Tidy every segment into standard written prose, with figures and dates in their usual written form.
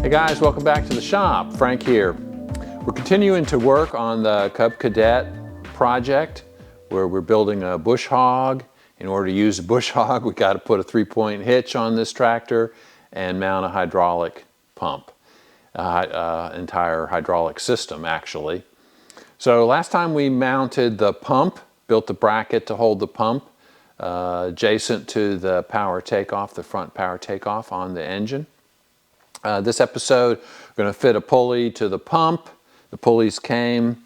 Hey guys, welcome back to the shop. Frank here. We're continuing to work on the Cub Cadet project where we're building a bush hog. In order to use a bush hog, we got to put a 3-point hitch on this tractor and mount a hydraulic pump, entire hydraulic system actually. So last time we mounted the pump, built the bracket to hold the pump adjacent to the power takeoff, the front power takeoff on the engine. This episode, we're going to fit a pulley to the pump. The pulleys came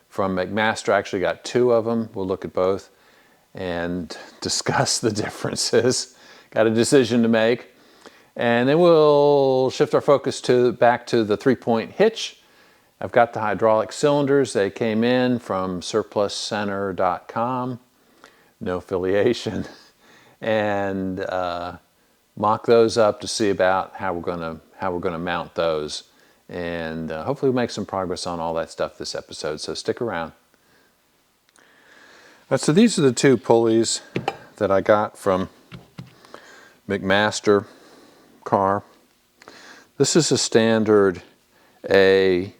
from McMaster, actually got 2 of them. We'll look at both and discuss the differences. Got a decision to make. And then we'll shift our focus back to the 3-point hitch. I've got the hydraulic cylinders. They came in from surpluscenter.com. No affiliation. And mock those up to see about how we're going to mount those, and hopefully we'll make some progress on all that stuff this episode, so stick around. So these are the 2 pulleys that I got from McMaster car. This is a standard A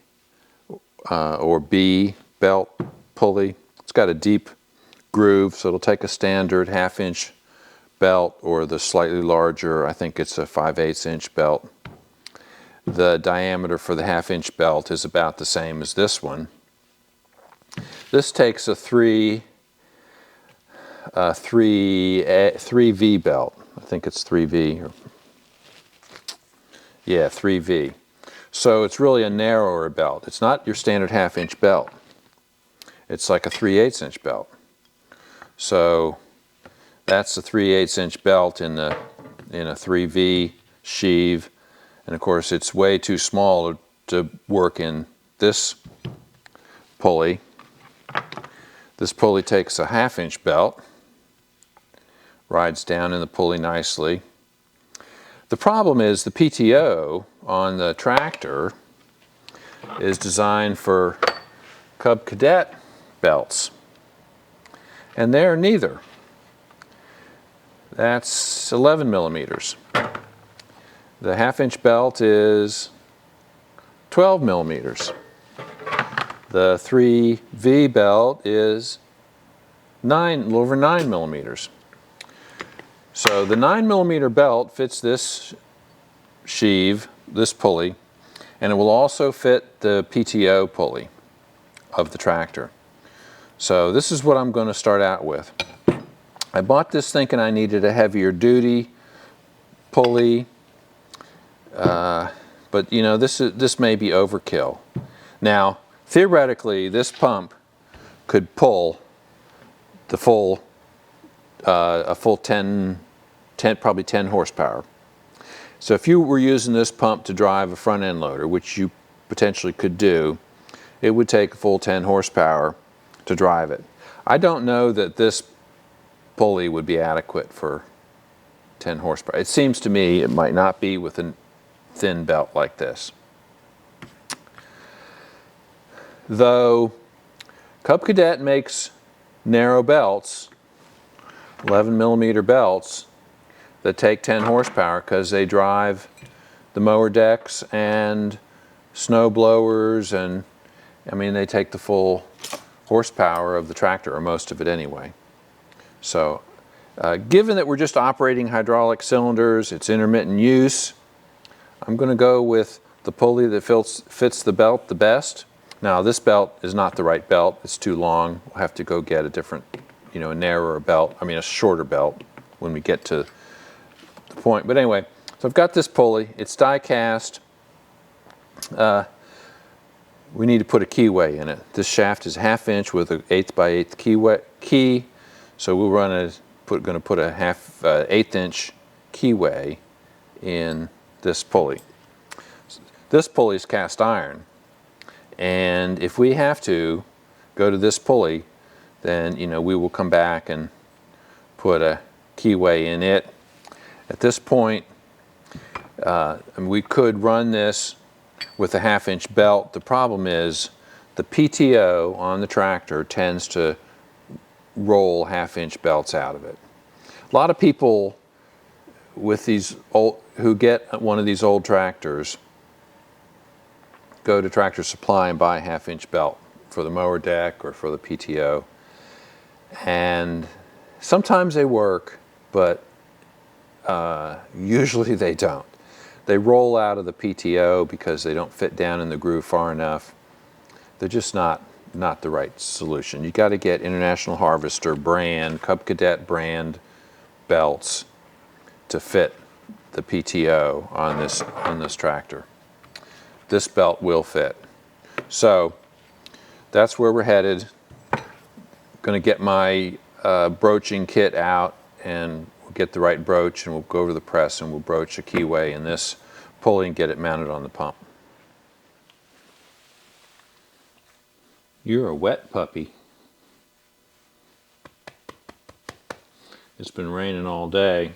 or B belt pulley. It's got a deep groove, so it'll take a standard 1/2-inch belt or the slightly larger, I think it's a 5/8 inch belt. The diameter for the 1/2-inch belt is about the same as this one. This takes a 3V belt. I think it's 3V. Yeah, 3V. So it's really a narrower belt. It's not your standard 1/2-inch belt. It's like a 3/8 inch belt. So that's a 3/8 inch belt in a 3V sheave, and of course it's way too small to work in this pulley. This pulley takes a 1/2-inch belt, rides down in the pulley nicely. The problem is the PTO on the tractor is designed for Cub Cadet belts, and they're neither. That's 11 millimeters. The 1/2-inch belt is 12 millimeters. The 3V belt is a little over 9 millimeters. So the 9 millimeter belt fits this sheave, this pulley, and it will also fit the PTO pulley of the tractor. So this is what I'm going to start out with. I bought this thinking I needed a heavier duty pulley, but you know, this may be overkill. Now, theoretically, this pump could pull the full, a full 10, probably 10 horsepower. So if you were using this pump to drive a front end loader, which you potentially could do, it would take a full 10 horsepower to drive it. I don't know that this pulley would be adequate for 10 horsepower. It seems to me it might not be with a thin belt like this. Though Cub Cadet makes narrow belts, 11 millimeter belts, that take 10 horsepower because they drive the mower decks and snow blowers, and I mean they take the full horsepower of the tractor, or most of it anyway. So given that we're just operating hydraulic cylinders, it's intermittent use, I'm going to go with the pulley that fits the belt the best. Now this belt is not the right belt, it's too long. We'll have to go get a different, you know, a narrower belt, I mean a shorter belt when we get to the point. But anyway, so I've got this pulley, it's die cast. We need to put a keyway in it. This shaft is 1/2-inch with an 1/8 by 1/8 key. So we're going to put a 1/8-inch keyway in this pulley. This pulley is cast iron, and if we have to go to this pulley, then you know we will come back and put a keyway in it. At this point, we could run this with a 1/2-inch belt. The problem is the PTO on the tractor tends to roll 1/2-inch belts out of it. A lot of people with these old, who get one of these old tractors go to Tractor Supply and buy a 1/2-inch belt for the mower deck or for the PTO. And sometimes they work, but usually they don't. They roll out of the PTO because they don't fit down in the groove far enough. They're just not the right solution. You got to get International Harvester brand, Cub Cadet brand belts to fit the PTO on this tractor. This belt will fit. So that's where we're headed. Going to get my broaching kit out, and we'll get the right broach, and we'll go over to the press and we'll broach a keyway in this pulley and get it mounted on the pump. You're a wet puppy. It's been raining all day.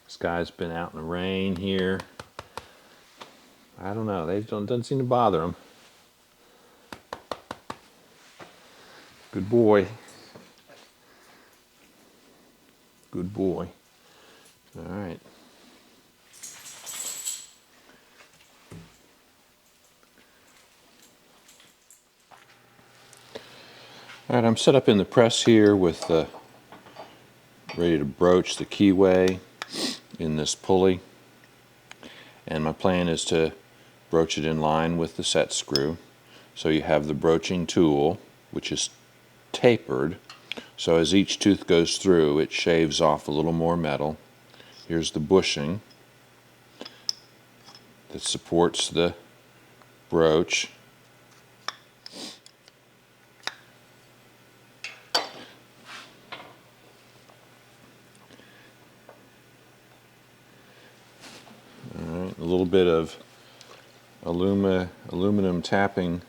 This guy's been out in the rain here. I don't know, doesn't seem to bother him. Good boy. Good boy. All right. All right, I'm set up in the press here with ready to broach the keyway in this pulley. And my plan is to broach it in line with the set screw. So you have the broaching tool, which is tapered. So as each tooth goes through, it shaves off a little more metal. Here's the bushing that supports the broach. Alright, a little bit of aluminum tapping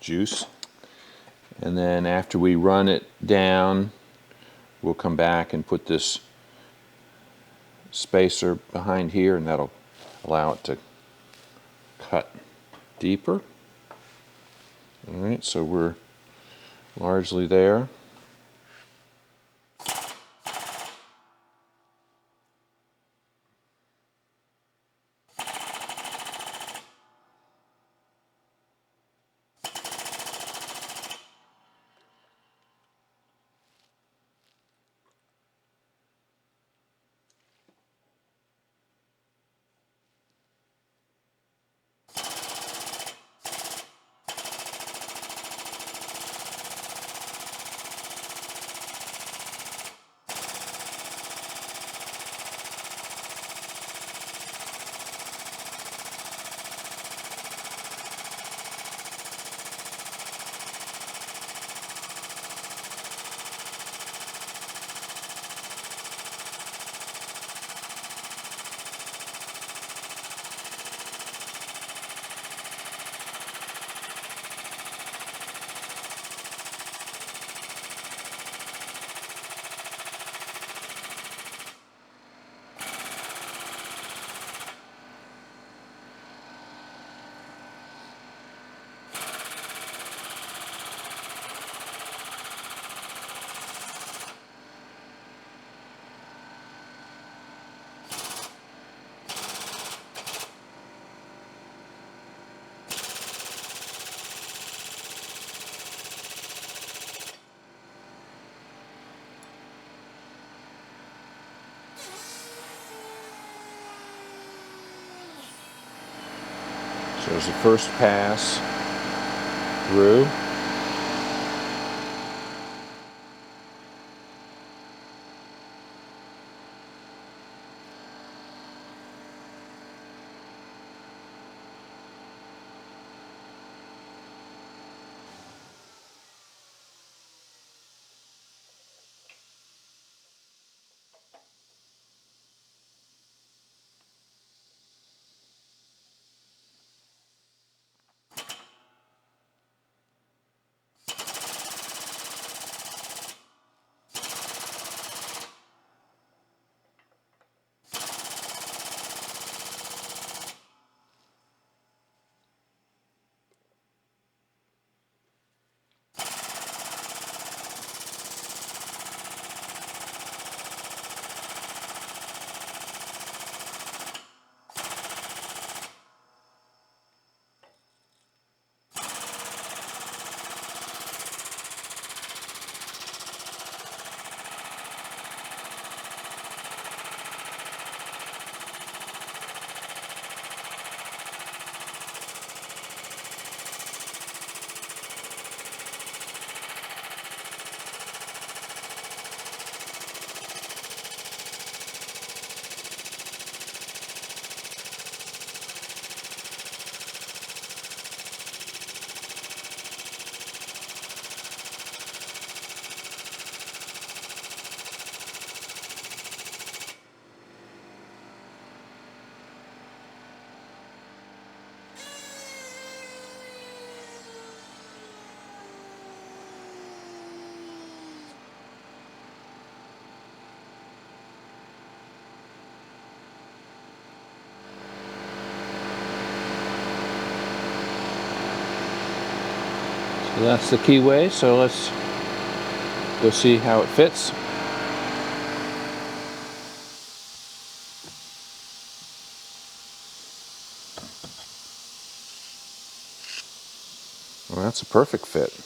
juice. And then after we run it down, we'll come back and put this spacer behind here, and that'll allow it to cut deeper. All right, so we're largely there. So there's the first pass through. So that's the keyway, so let's go see how it fits. Well, that's a perfect fit.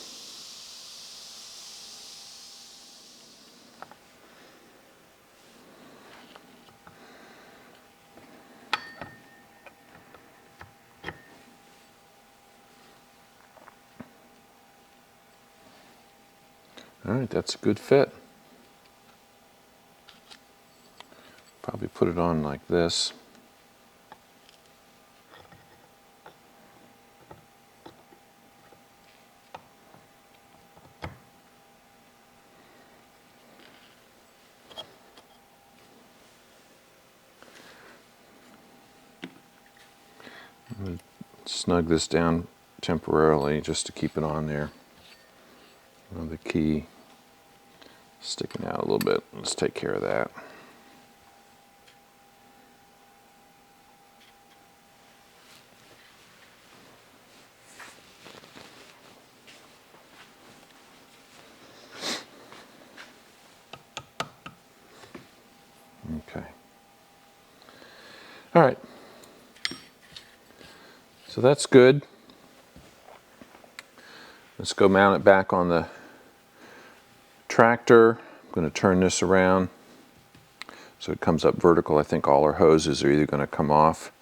All right, that's a good fit. Probably put it on like this. I'm going to snug this down temporarily just to keep it on there. The key sticking out a little bit. Let's take care of that. Okay. All right. So that's good. Let's go mount it back on the tractor. I'm going to turn this around so it comes up vertical. I think all our hoses are either going to come off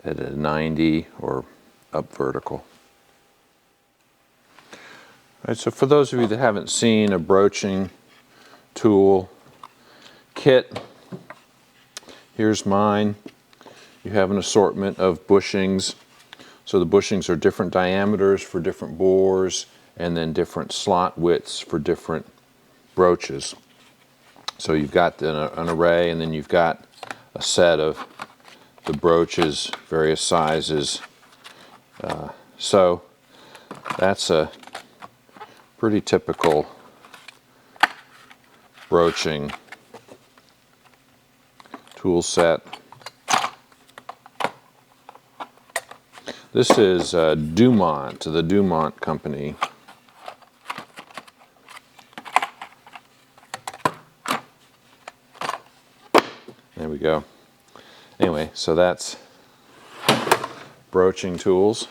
at a 90 or up vertical. All right, so for those of you that haven't seen a broaching tool kit, here's mine. You have an assortment of bushings. So the bushings are different diameters for different bores and then different slot widths for different broaches. So you've got an array, and then you've got a set of the broaches, various sizes. So that's a pretty typical broaching tool set. This is Dumont, the Dumont company. There we go. Anyway, so that's broaching tools.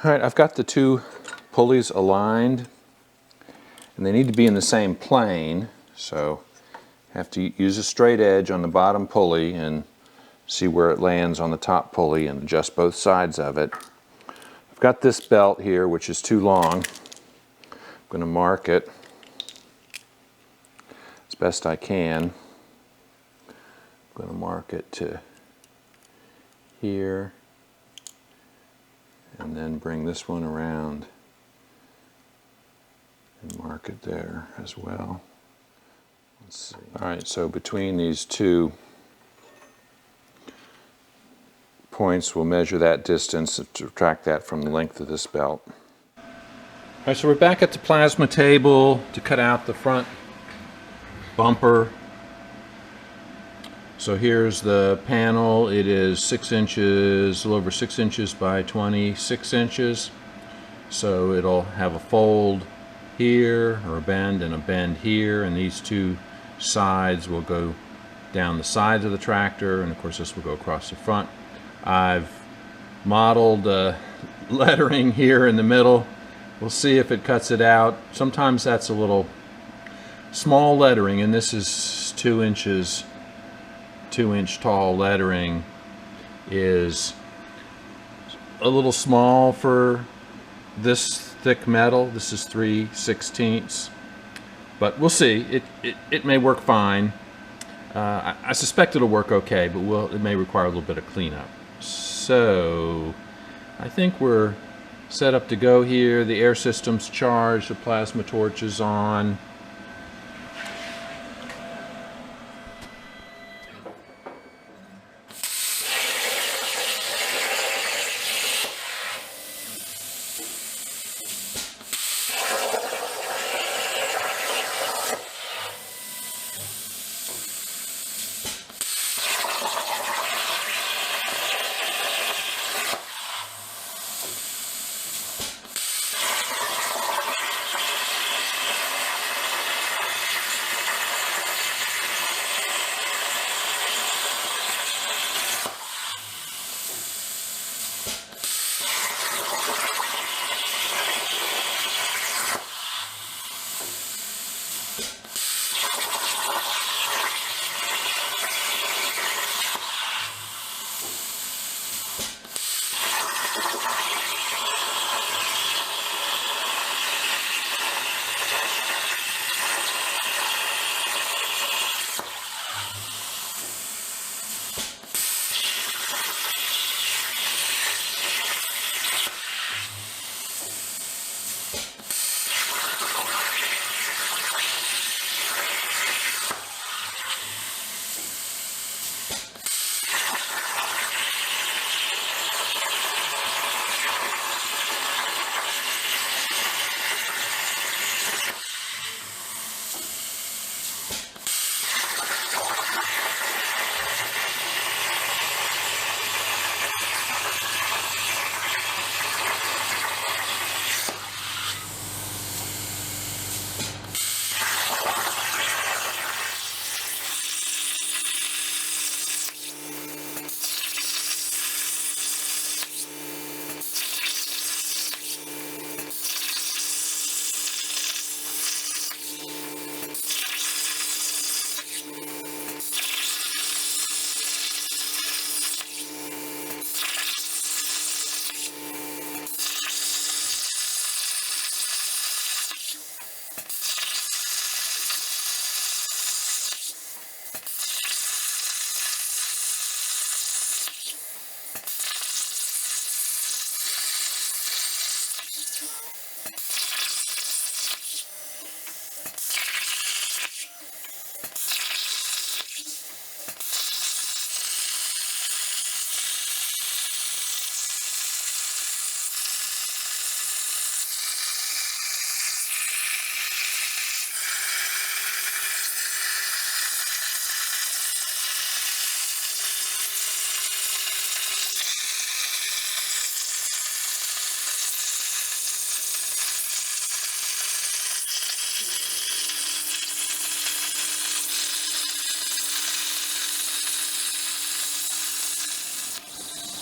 All right, I've got the two pulleys aligned, and they need to be in the same plane, so I have to use a straight edge on the bottom pulley and see where it lands on the top pulley and adjust both sides of it. I've got this belt here, which is too long. I'm going to mark it as best I can. I'm going to mark it to here, and then bring this one around and mark it there as well. Let's see. All right, so between these two points, we'll measure that distance and subtract that from the length of this belt. All right, so we're back at the plasma table to cut out the front bumper. So here's the panel. It is 6 inches, a little over 6 inches by 26 inches. So it'll have a fold here, or a bend here, and these two sides will go down the sides of the tractor, and of course this will go across the front. I've modeled lettering here in the middle. We'll see if it cuts it out. Sometimes that's a little small lettering, and this is 2 inches, 2-inch tall lettering is a little small for this thick metal. This is 3/16, but we'll see. It may work fine. I suspect it'll work okay, but it may require a little bit of cleanup. So I think we're set up to go here. The air system's charged, the plasma torch is on.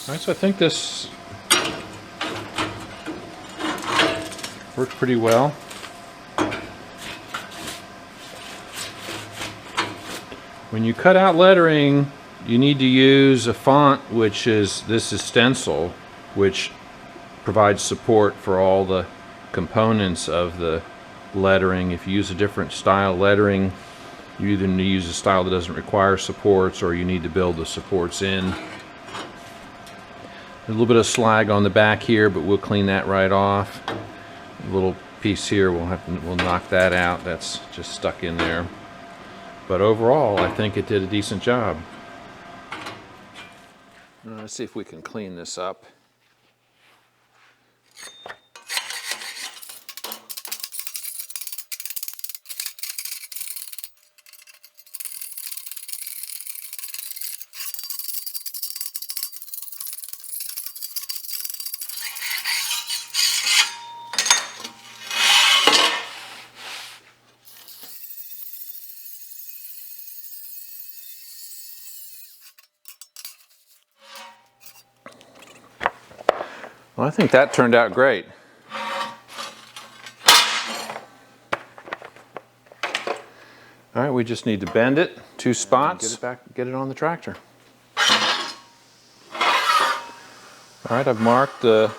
All right, so I think this worked pretty well. When you cut out lettering, you need to use a font which is, this is stencil, which provides support for all the components of the lettering. If you use a different style lettering, you either need to use a style that doesn't require supports, or you need to build the supports in. There's a little bit of slag on the back here, but we'll clean that right off. A little piece here, we'll knock that out. That's just stuck in there. But overall, I think it did a decent job. Let's see if we can clean this up. Well, I think that turned out great. All right, we just need to bend it 2 spots. Get it back, get it on the tractor. All right, I've marked the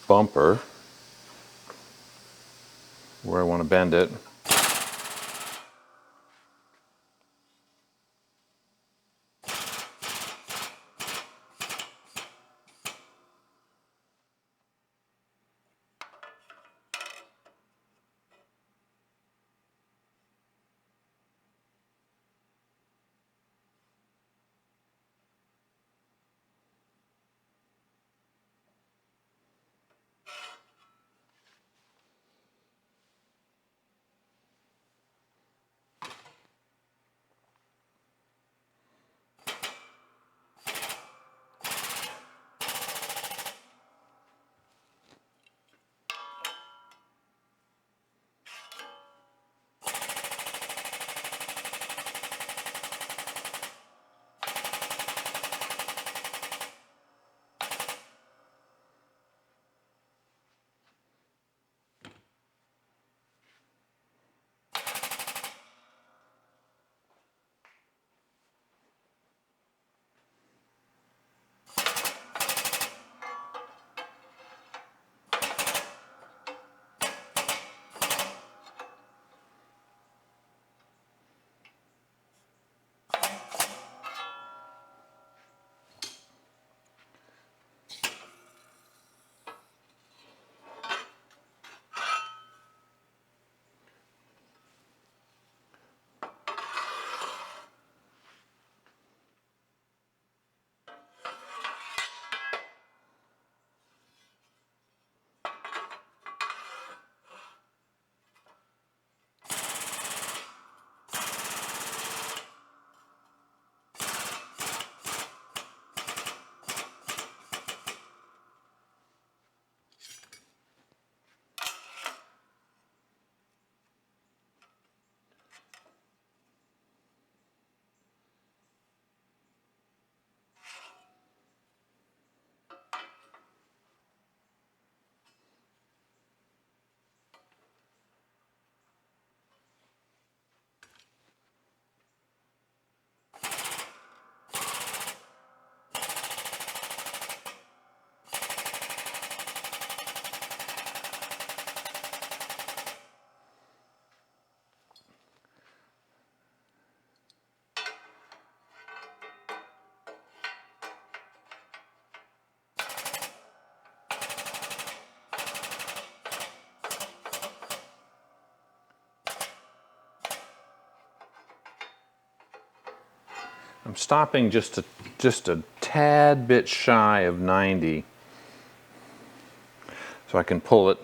bumper where I want to bend it. I'm stopping just a tad bit shy of 90, so I can pull it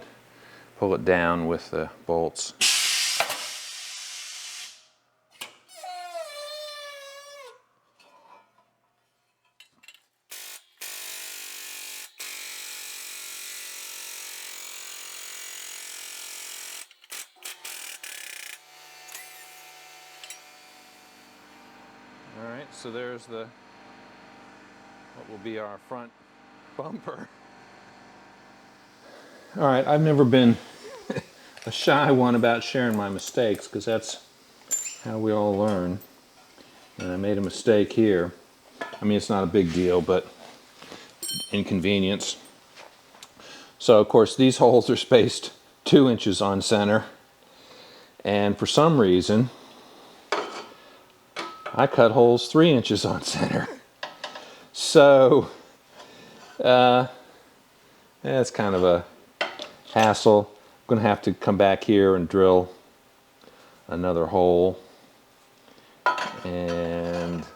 down with the bolts. All right, so there's what will be our front bumper. All right, I've never been a shy one about sharing my mistakes, because that's how we all learn. And I made a mistake here. I mean, it's not a big deal, but inconvenience. So of course these holes are spaced 2 inches on center, and for some reason I cut holes 3 inches on center. So it's kind of a hassle. I'm gonna have to come back here and drill another hole, and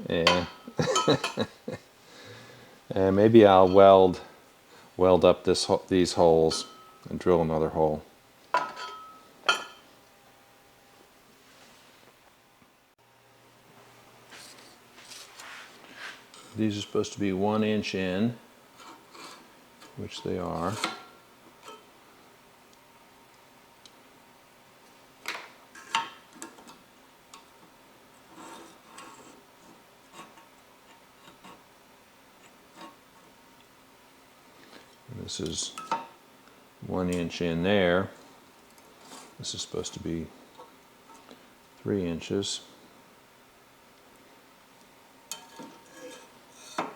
and maybe I'll weld up these holes and drill another hole. These are supposed to be 1 inch in, which they are. This is 1 inch in there. This is supposed to be 3 inches. So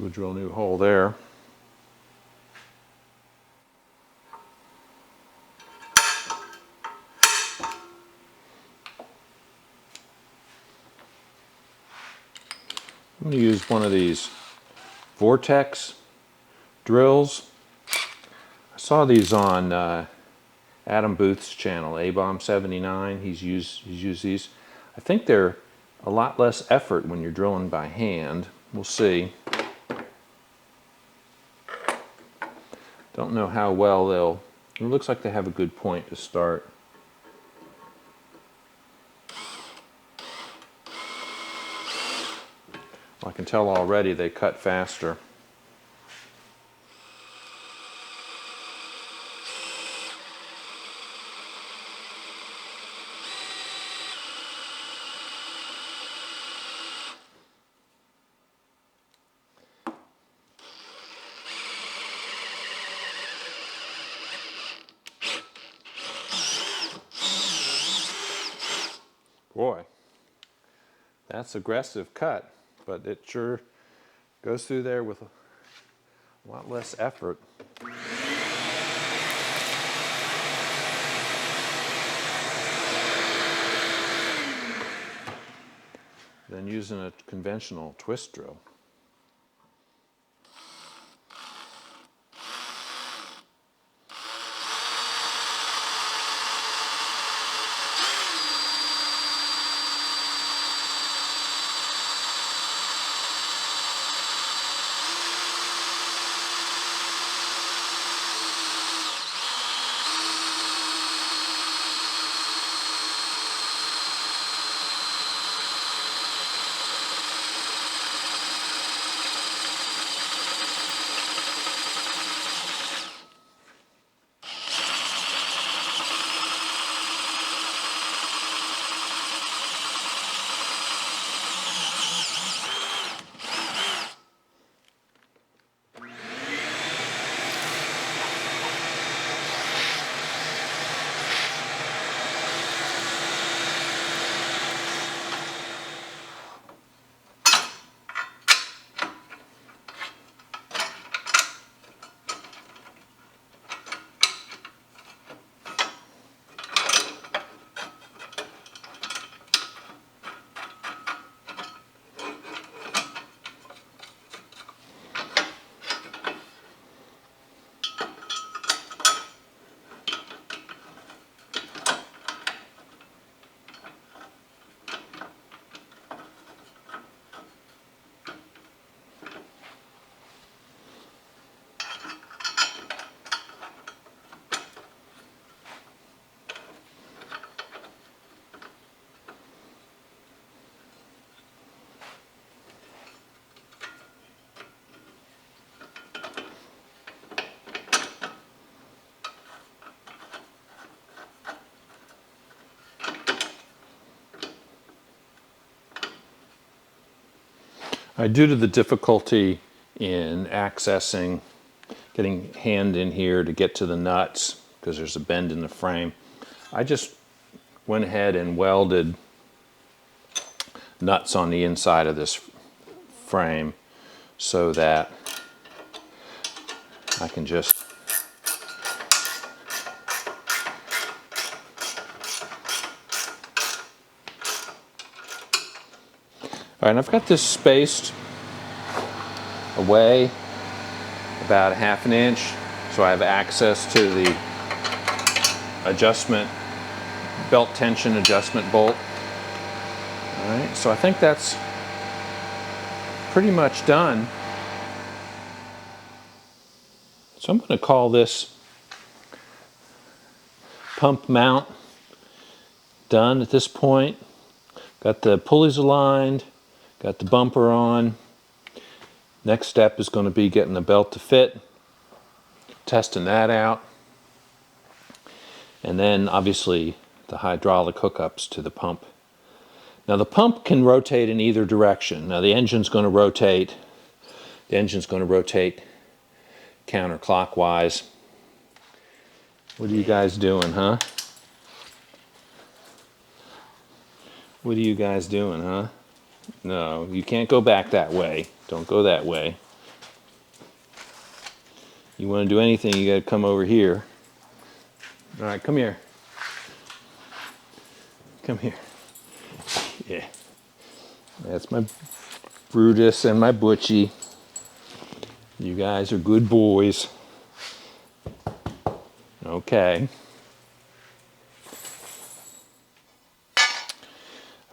we'll drill a new hole there. I'm going to use one of these vortex drills. I saw these on Adam Booth's channel, A-Bomb79. He's used these. I think they're a lot less effort when you're drilling by hand. We'll see. Don't know how well they'll... It looks like they have a good point to start. I can tell already they cut faster. Boy, that's aggressive cut, but it sure goes through there with a lot less effort. Than using a conventional twist drill. Due to the difficulty in accessing, getting hand in here to get to the nuts, because there's a bend in the frame, I just went ahead and welded nuts on the inside of this frame so that I can just all right, and I've got this spaced away about 1/2 inch, so I have access to the adjustment, belt tension adjustment bolt. All right, so I think that's pretty much done. So I'm going to call this pump mount done at this point. Got the pulleys aligned. Got the bumper on. Next step is going to be getting the belt to fit, testing that out. And then obviously the hydraulic hookups to the pump. Now the pump can rotate in either direction. Now the engine's going to rotate. The engine's going to rotate counterclockwise. What are you guys doing, huh? What are you guys doing, huh? No, you can't go back that way. Don't go that way. You want to do anything, you got to come over here. All right, come here. Come here. Yeah. That's my Brutus and my Butchie. You guys are good boys. Okay. All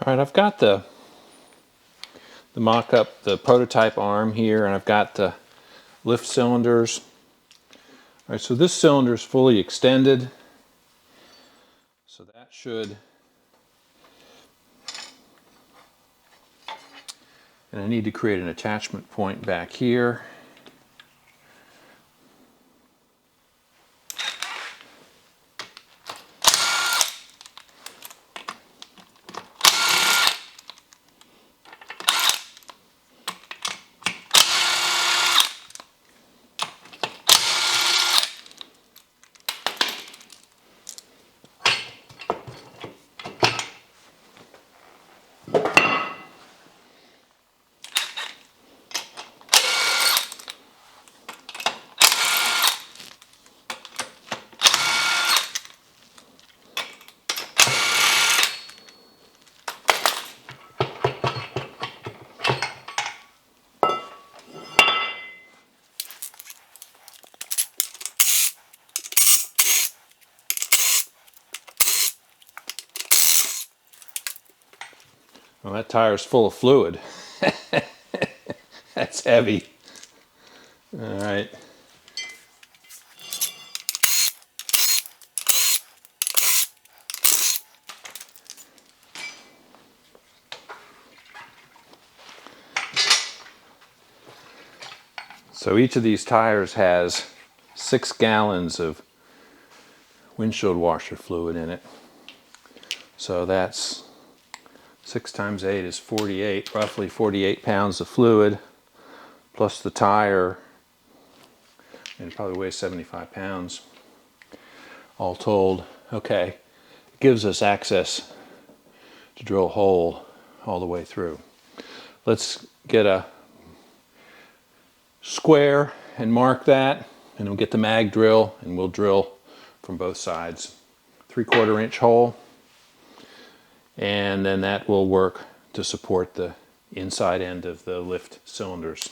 right, I've got the mock-up, the prototype arm here, and I've got the lift cylinders. All right, so this cylinder is fully extended. So that should, and I need to create an attachment point back here. Well, that tire's full of fluid. That's heavy. All right. So each of these tires has 6 gallons of windshield washer fluid in it. So that's 6 times 8 is 48, roughly 48 pounds of fluid, plus the tire, and it probably weighs 75 pounds, all told. Okay, it gives us access to drill a hole all the way through. Let's get a square and mark that, and we'll get the mag drill, and we'll drill from both sides. 3/4 inch hole. And then that will work to support the inside end of the lift cylinders.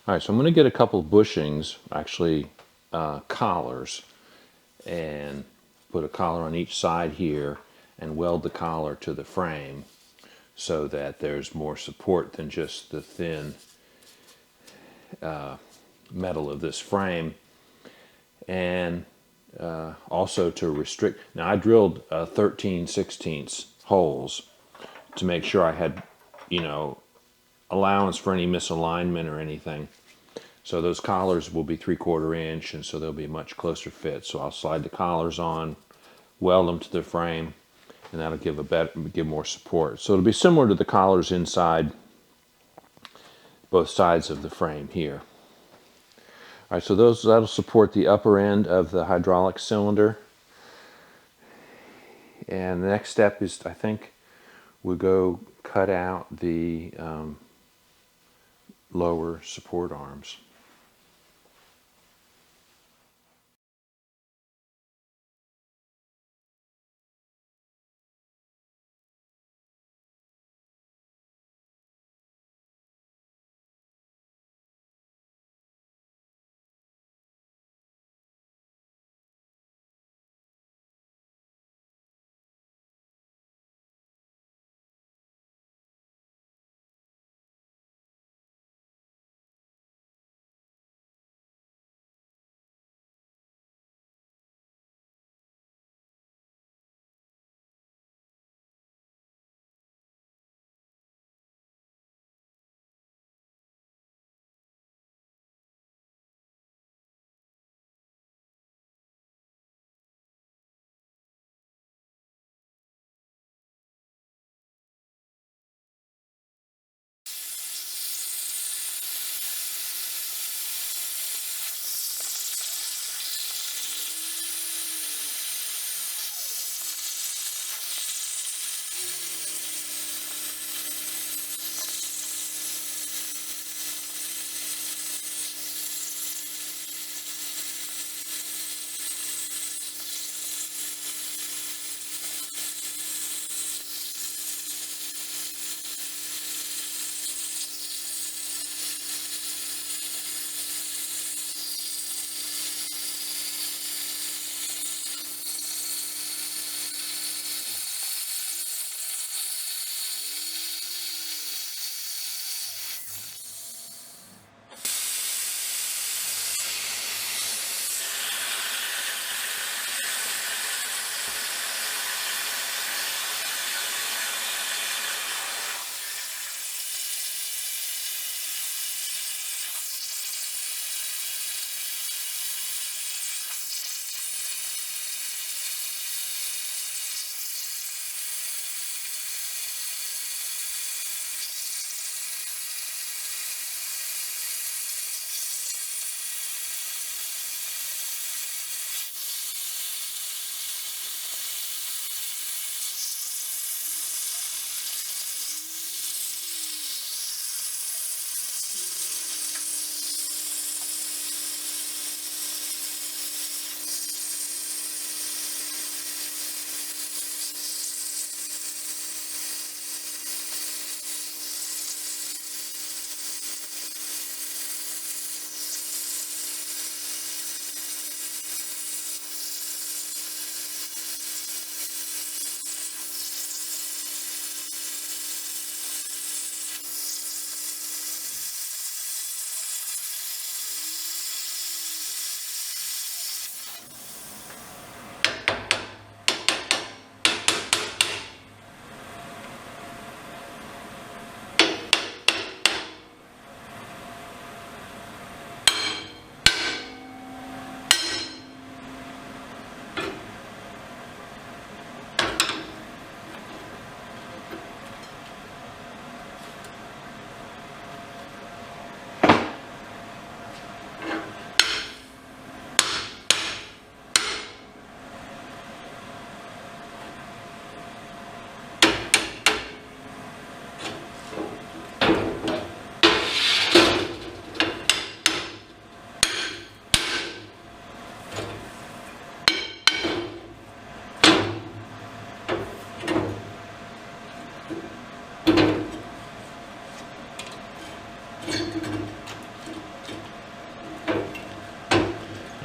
All right, so I'm going to get a couple of bushings, actually collars, and put a collar on each side here and weld the collar to the frame so that there's more support than just the thin metal of this frame. And also to restrict, now I drilled 13/16 holes to make sure I had, you know, allowance for any misalignment or anything. So those collars will be 3/4 inch, and so they'll be a much closer fit. So I'll slide the collars on, weld them to the frame, and that'll give more support. So it'll be similar to the collars inside both sides of the frame here. All right, so that'll support the upper end of the hydraulic cylinder. And the next step is, I think, we'll go cut out the lower support arms.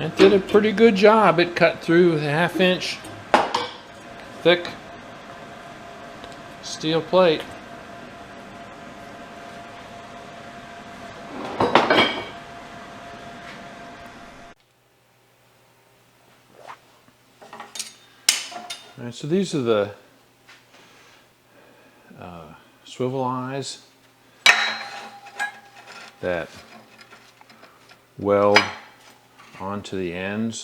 It did a pretty good job. It cut through the 1/2 inch thick steel plate. All right, so these are the swivel eyes that weld onto the ends.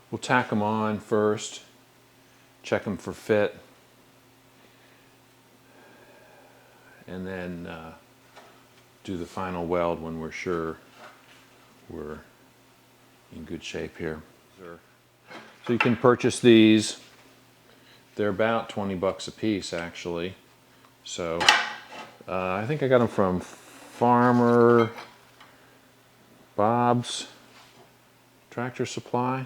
We'll tack them on first, check them for fit, and then do the final weld when we're sure we're in good shape here. So you can purchase these. They're about 20 bucks a piece, actually. So I think I got them from Farmer Bob's Tractor Supply.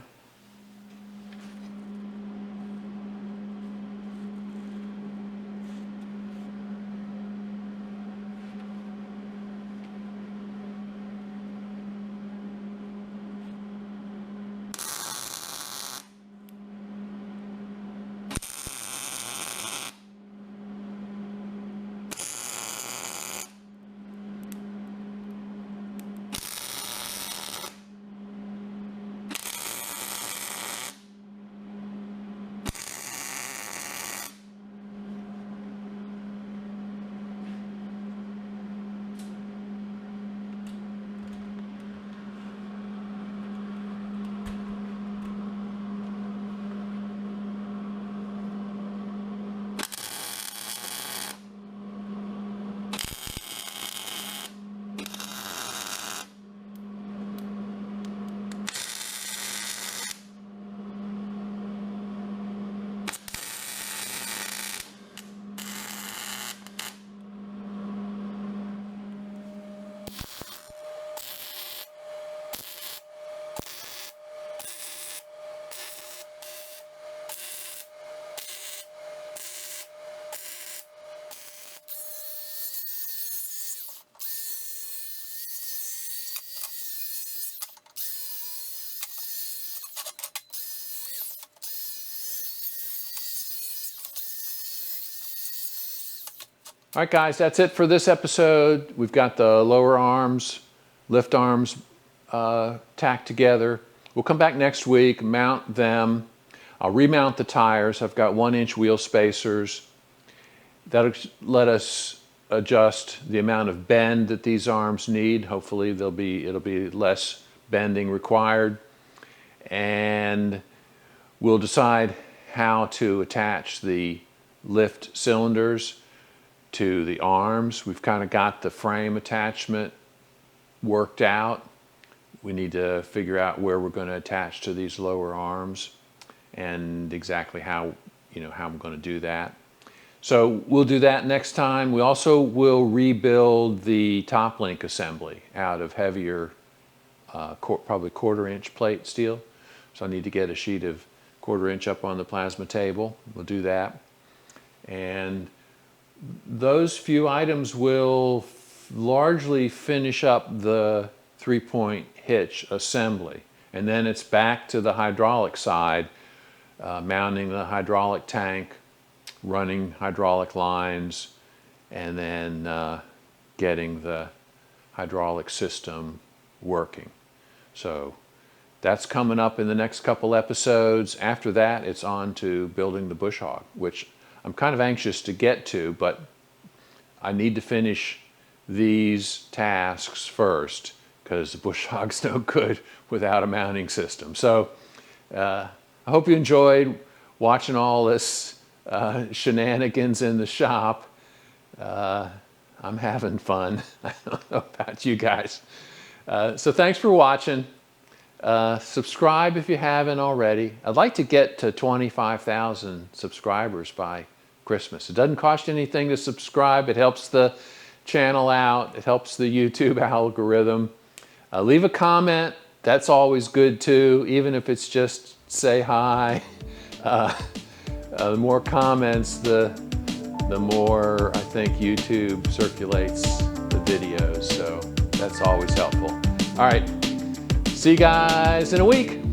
All right, guys, that's it for this episode. We've got the lower arms, lift arms tacked together. We'll come back next week, mount them. I'll remount the tires. I've got 1-inch wheel spacers. That'll let us adjust the amount of bend that these arms need. Hopefully it'll be less bending required. And we'll decide how to attach the lift cylinders to the arms. We've kind of got the frame attachment worked out. We need to figure out where we're going to attach to these lower arms and exactly how I'm going to do that. So we'll do that next time. We also will rebuild the top link assembly out of heavier, probably 1/4 inch plate steel. So I need to get a sheet of 1/4 inch up on the plasma table. We'll do that. And those few items will largely finish up the 3-point hitch assembly. And then it's back to the hydraulic side, mounting the hydraulic tank, running hydraulic lines, and then getting the hydraulic system working. So that's coming up in the next couple episodes. After that, it's on to building the bush hog, which I'm kind of anxious to get to, but I need to finish these tasks first because the bush hog's no good without a mounting system. So I hope you enjoyed watching all this shenanigans in the shop. I'm having fun. I don't know about you guys. So thanks for watching. Subscribe if you haven't already. I'd like to get to 25,000 subscribers by Christmas. It doesn't cost anything to subscribe. It helps the channel out. It helps the YouTube algorithm. Leave a comment. That's always good too, even if it's just say hi. The more comments, the more I think YouTube circulates the videos, so that's always helpful. All right, see you guys in a week.